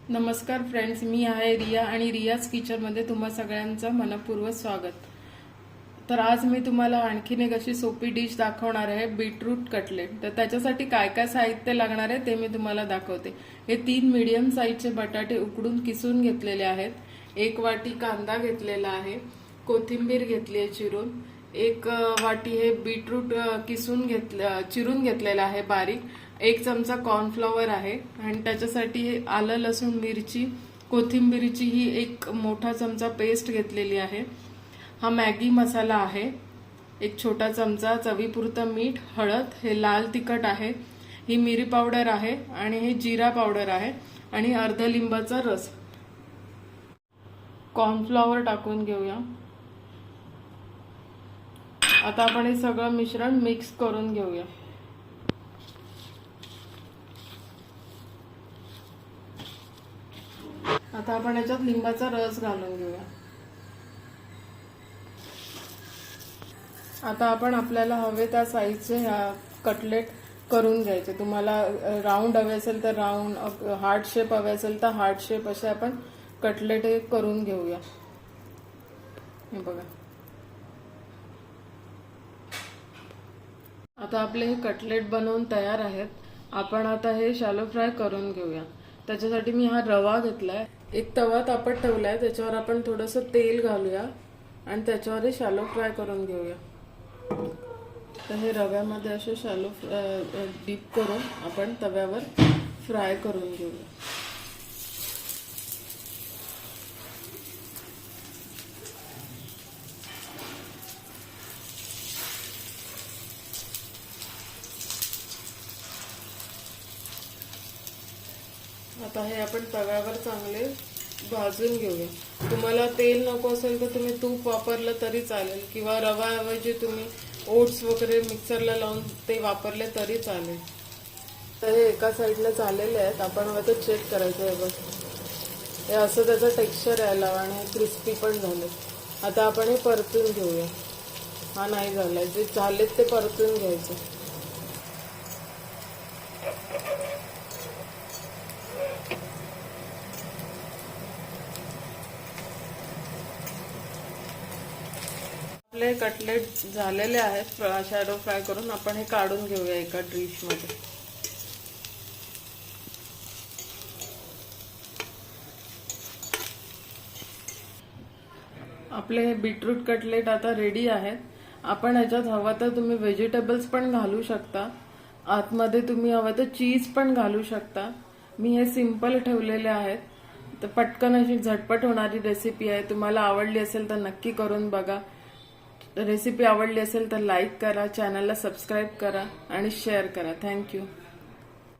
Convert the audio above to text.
नमस्कार फ्रेंड्स, मी आहे रिया आणि रियाज किचनमध्ये तुम्हा सगळ्यांचं मनपूर्वक स्वागत। तर आज मी तुम्हाला आणखीन एक अशी सोपी डिश दाखवणार आहे, बीटरूट कटलेट। तर त्याच्यासाठी काय काय साहित्य लागणार आहे ते मी तुम्हाला दाखवते। हे 3 मीडियम साईजचे बटाटे उकडून किसून घेतलेले आहेत। 1 वाटी कांदा घेतलेला आहे, कोथिंबीर घेतली आहे चिरून, 1 वाटी हे बीटरूट चिरून घेतलेला आहे बारीक, 1 चमचा कॉर्नफ्लॉवर आहे आणि त्याच्यासाठी आलं लसूण मिरची कोथिंबीरची ही 1 मोठा चमचा पेस्ट घेतलेली आहे। हा मॅगी मसाला आहे, 1 छोटा चमचा, चवीपुरतं मीठ, हळद, हे लाल तिखट आहे, ही मिरी पावडर आहे आणि हे जिरा पावडर आहे आणि अर्धा लिंबाचा रस। कॉर्नफ्लॉवर टाकून घेऊया। आता आपण हे सगळं मिश्रण मिक्स करून घेऊया। आता आपण याच्यात लिंबाचा रस घालून घेऊया। आता आपण आपल्याला हवे त्या साईजचे कटलेट करून घ्यायचे। तुम्हाला राऊंड हवे असेल तर राऊंड, हार्ट शेप हवे असेल तर हार्ट शेप, असे आपण कटलेट करून घेऊया। हे बघा, आता आपले हे कटलेट बनवून तयार आहेत। आपण आता हे शॅलो फ्राय करून घेऊया। त्याच्यासाठी मी हा रवा घेतलाय, 1 तवा तापत ठेवलाय, त्याच्यावर आपण थोडंसं तेल घालूया आणि त्याच्यावर शॅलो फ्राय करून घेऊया। तर हे रव्यामध्ये असे शॅलो डीप करून आपण तव्यावर फ्राय करून घेऊया। आता हे आपण तव्यावर चांगले भाजून घेऊया। तुम्हाला तेल नको असेल तर तुम्ही तूप वापरलं तरी चालेल, किंवा रव्याऐवजी तुम्ही ओट्स वगैरे मिक्सरला लावून ते वापरले तरी चालेल। तर हे एका साईडला झालेले आहेत, आपण आता चेक करायचं आहे। बस हे असं त्याचं टेक्स्चर यायला आणि क्रिस्पी पण झाले। आता आपण हे परतून घेऊया। हा नाही झालाय, जे झालेत ते परतून घ्यायचे। आपले कटलेट झालेले आहेत शॅलो फ्राय करून। आपण हे काढून घेऊया एका डिश मध्ये। आपले हे बीटरूट कटलेट आता रेडी आहेत। आपण याच्यात हवं तर तुम्ही व्हेजिटेबल्स पण घालू शकता, आतमध्ये तुम्ही हवं तर चीज पण घालू शकता। मी हे सिंपल ठेवलेले आहेत। तर पटकन अशी झटपट होणारी रेसिपी आहे। तुम्हाला आवडली असेल तर नक्की करून बघा। रेसिपी आवडली असेल तर लाईक करा, चॅनलला सबस्क्राईब करा आणि शेअर करा। थँक्यू।